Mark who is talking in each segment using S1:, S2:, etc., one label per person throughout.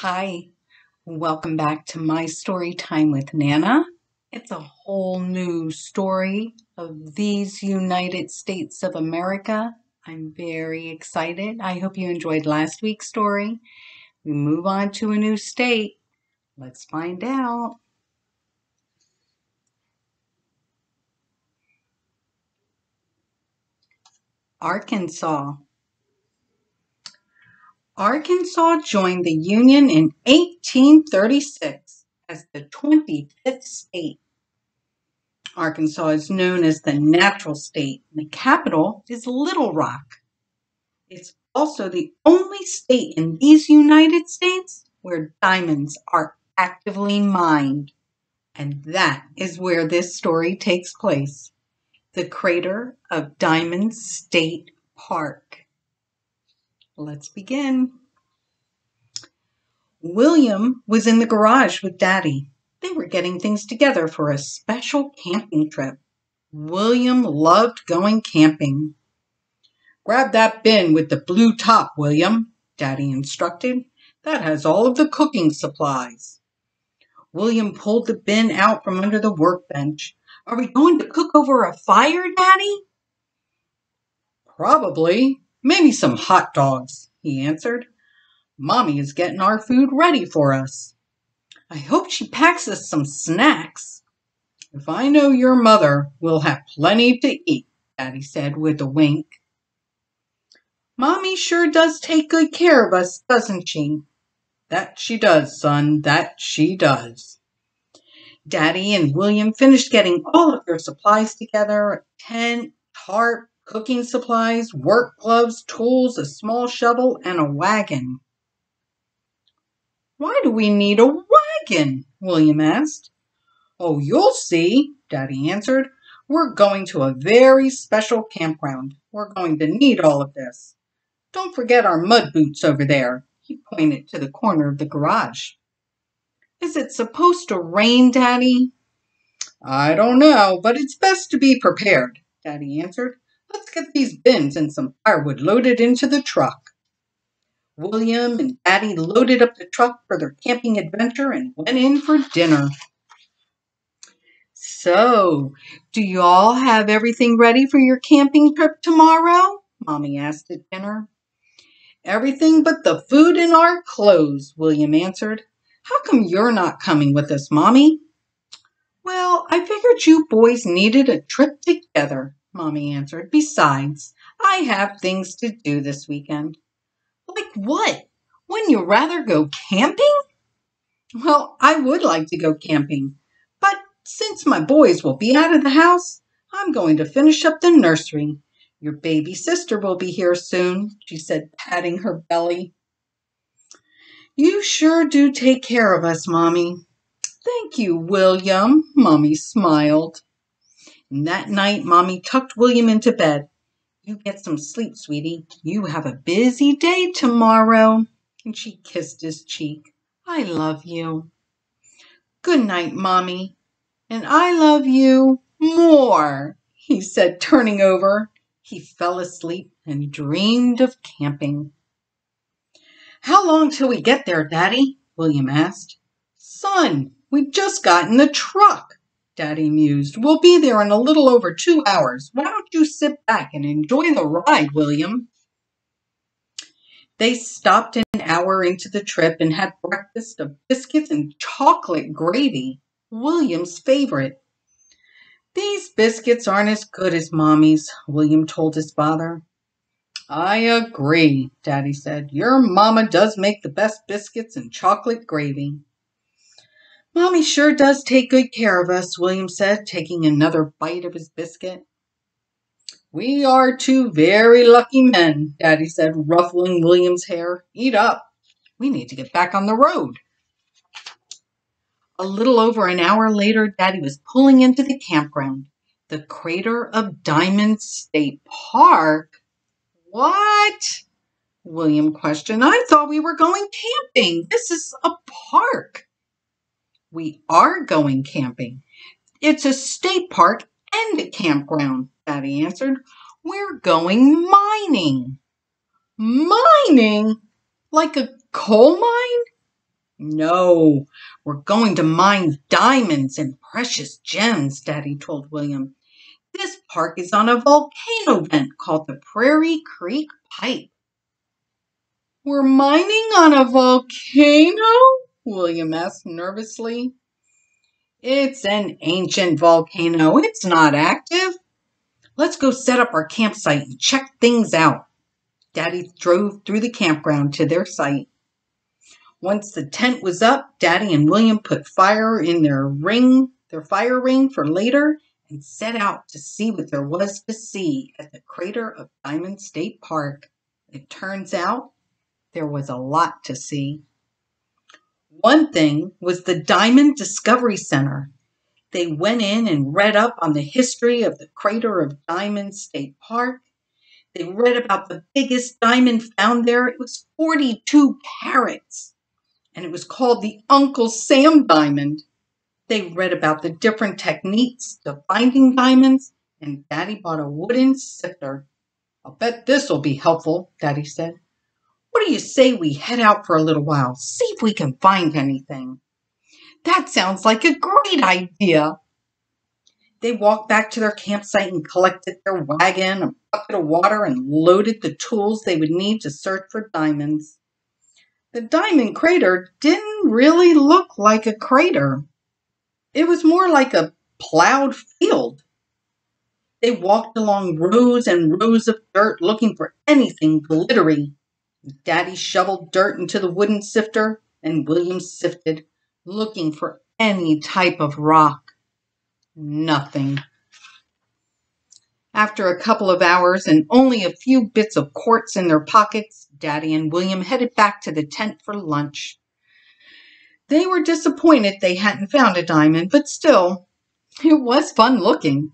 S1: Hi, welcome back to My Story Time with Nana. It's a whole new story of these United States of America. I'm very excited. I hope you enjoyed last week's story. We move on to a new state. Let's find out. Arkansas. Arkansas joined the Union in 1836 as the 25th state. Arkansas is known as the natural state. The capital is Little Rock. It's also the only state in these United States where diamonds are actively mined. And that is where this story takes place. The crater of Diamond State Park. Let's begin. William was in the garage with Daddy. They were getting things together for a special camping trip. William loved going camping. "Grab that bin with the blue top, William," Daddy instructed. "That has all of the cooking supplies." William pulled the bin out from under the workbench. "Are we going to cook over a fire, Daddy?" "Probably. Maybe some hot dogs," he answered. "Mommy is getting our food ready for us." "I hope she packs us some snacks." "If I know your mother, we'll have plenty to eat," Daddy said with a wink. "Mommy sure does take good care of us, doesn't she?" "That she does, son, that she does." Daddy and William finished getting all of their supplies together: a tent, tarp, cooking supplies, work gloves, tools, a small shovel, and a wagon. "Why do we need a wagon?" William asked. "Oh, you'll see," Daddy answered. "We're going to a very special campground. We're going to need all of this. Don't forget our mud boots over there." He pointed to the corner of the garage. "Is it supposed to rain, Daddy?" "I don't know, but it's best to be prepared," Daddy answered. "Let's get these bins and some firewood loaded into the truck." William and Daddy loaded up the truck for their camping adventure and went in for dinner. "So, do you all have everything ready for your camping trip tomorrow?" Mommy asked at dinner. "Everything but the food and our clothes," William answered. "How come you're not coming with us, Mommy?" "Well, I figured you boys needed a trip together," Mommy answered. "Besides, I have things to do this weekend." "Like what? Wouldn't you rather go camping?" "Well, I would like to go camping, but since my boys will be out of the house, I'm going to finish up the nursery. Your baby sister will be here soon," she said, patting her belly. "You sure do take care of us, Mommy." "Thank you, William," Mommy smiled. And that night, Mommy tucked William into bed. "You get some sleep, sweetie. You have a busy day tomorrow." And she kissed his cheek. "I love you." "Good night, Mommy." "And I love you more," he said, turning over. He fell asleep and dreamed of camping. "How long till we get there, Daddy?" William asked. "Son, we just got in the truck," Daddy mused. "We'll be there in a little over 2 hours. Why don't you sit back and enjoy the ride, William?" They stopped an hour into the trip and had breakfast of biscuits and chocolate gravy, William's favorite. "These biscuits aren't as good as Mommy's," William told his father. "I agree," Daddy said. "Your mama does make the best biscuits and chocolate gravy." "Mommy sure does take good care of us," William said, taking another bite of his biscuit. "We are two very lucky men," Daddy said, ruffling William's hair. "Eat up. We need to get back on the road." A little over an hour later, Daddy was pulling into the campground. The crater of Diamond State Park? "What?" William questioned. "I thought we were going camping. This is a park." "We are going camping. It's a state park and a campground," Daddy answered. "We're going mining." "Mining? Like a coal mine?" No, we're going to mine diamonds and precious gems, Daddy told William. This park is on a volcano vent called the Prairie Creek Pipe. We're mining on a volcano? William asked nervously. It's an ancient volcano. It's not active. Let's go set up our campsite and check things out. Daddy drove through the campground to their site. Once the tent was up, Daddy and William put fire in their fire ring for later, and set out to see what there was to see at the crater of Diamond State Park. It turns out there was a lot to see. One thing was the Diamond Discovery Center. They went in and read up on the history of the crater of Diamond State Park. They read about the biggest diamond found there. It was 42 carats, and it was called the Uncle Sam diamond. They read about the different techniques to finding diamonds, and Daddy bought a wooden sifter. I'll bet this will be helpful, Daddy said. What do you say we head out for a little while, see if we can find anything? That sounds like a great idea. They walked back to their campsite and collected their wagon, a bucket of water, and loaded the tools they would need to search for diamonds. The diamond crater didn't really look like a crater. It was more like a plowed field. They walked along rows and rows of dirt looking for anything glittery. Daddy shoveled dirt into the wooden sifter, and William sifted, looking for any type of rock. Nothing. After a couple of hours and only a few bits of quartz in their pockets, Daddy and William headed back to the tent for lunch. They were disappointed they hadn't found a diamond, but still, it was fun looking.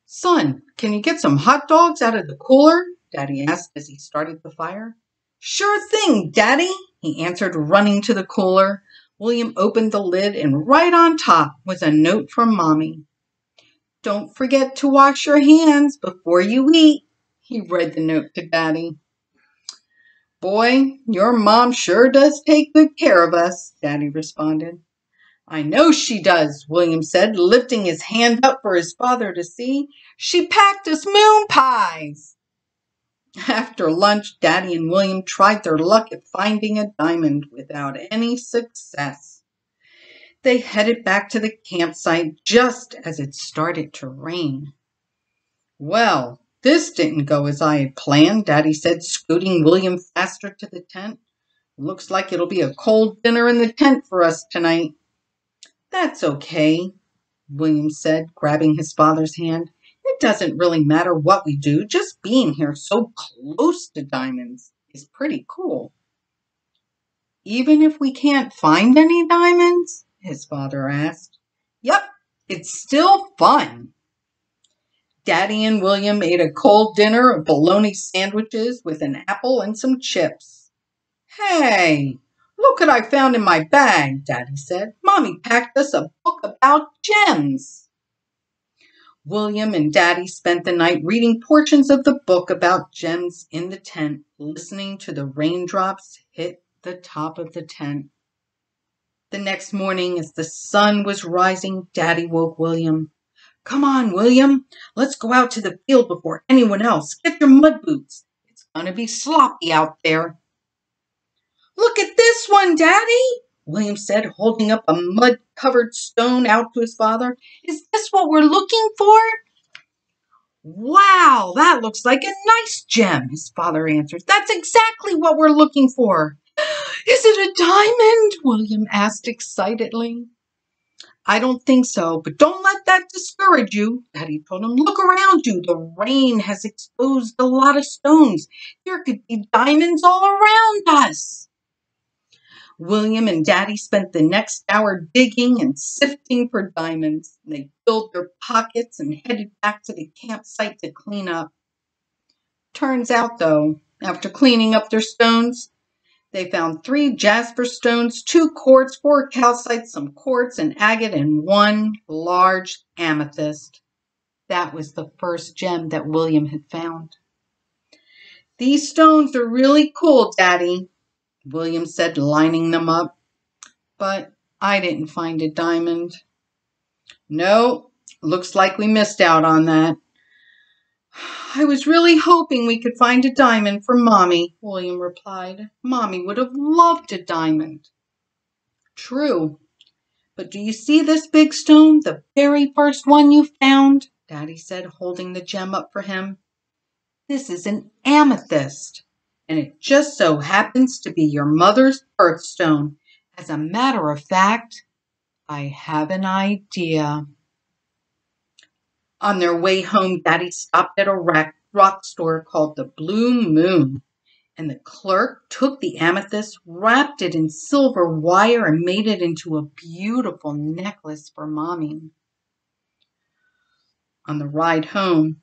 S1: Son, can you get some hot dogs out of the cooler? Daddy asked as he started the fire. Sure thing, Daddy, he answered, running to the cooler. William opened the lid, and right on top was a note from Mommy. Don't forget to wash your hands before you eat, he read the note to Daddy. Boy, your mom sure does take good care of us, Daddy responded. I know she does, William said, lifting his hand up for his father to see. She packed us moon pies. After lunch, Daddy and William tried their luck at finding a diamond without any success. They headed back to the campsite just as it started to rain. Well, this didn't go as I had planned, Daddy said, scooting William faster to the tent. Looks like it'll be a cold dinner in the tent for us tonight. That's okay, William said, grabbing his father's hand. It doesn't really matter what we do. Just being here so close to diamonds is pretty cool. Even if we can't find any diamonds? His father asked. Yep, it's still fun. Daddy and William ate a cold dinner of bologna sandwiches with an apple and some chips. Hey, look what I found in my bag, Daddy said. Mommy packed us a book about gems. William and Daddy spent the night reading portions of the book about gems in the tent, listening to the raindrops hit the top of the tent. The next morning, as the sun was rising, Daddy woke William. Come on, William. Let's go out to the field before anyone else. Get your mud boots. It's going to be sloppy out there. Look at this one, Daddy, William said, holding up a mud-covered stone out to his father. Is this what we're looking for? Wow, that looks like a nice gem, his father answered. That's exactly what we're looking for. Is it a diamond? William asked excitedly. I don't think so, but don't let that discourage you, Daddy told him. Look around you. The rain has exposed a lot of stones. There could be diamonds all around us. William and Daddy spent the next hour digging and sifting for diamonds. They filled their pockets and headed back to the campsite to clean up. Turns out, though, after cleaning up their stones, they found 3 jasper stones, 2 quartz, 4 calcite, some quartz and agate, and 1 large amethyst. That was the first gem that William had found. These stones are really cool, Daddy, William said, lining them up. But I didn't find a diamond. No, looks like we missed out on that. I was really hoping we could find a diamond for Mommy, William replied. Mommy would have loved a diamond. True, but do you see this big stone, the very first one you found? Daddy said, holding the gem up for him. This is an amethyst, and it just so happens to be your mother's birthstone. As a matter of fact, I have an idea. On their way home, Daddy stopped at a rock store called the Blue Moon, and the clerk took the amethyst, wrapped it in silver wire, and made it into a beautiful necklace for Mommy. On the ride home,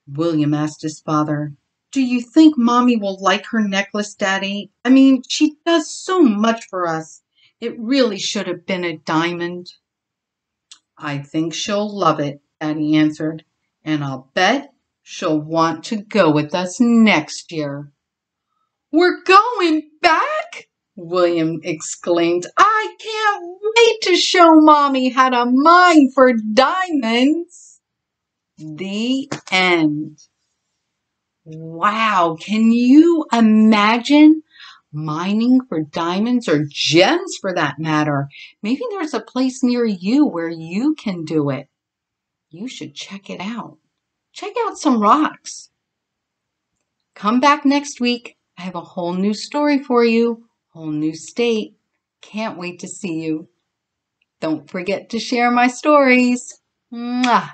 S1: William asked his father, "Do you think Mommy will like her necklace, Daddy? I mean, she does so much for us. It really should have been a diamond." "I think she'll love it," Daddy answered, "and I'll bet she'll want to go with us next year." "We're going back?" William exclaimed. "I can't wait to show Mommy how to mine for diamonds." The end. Wow, can you imagine mining for diamonds, or gems for that matter? Maybe there's a place near you where you can do it. You should check it out. Check out some rocks. Come back next week. I have a whole new story for you, whole new state. Can't wait to see you. Don't forget to share my stories. Mwah.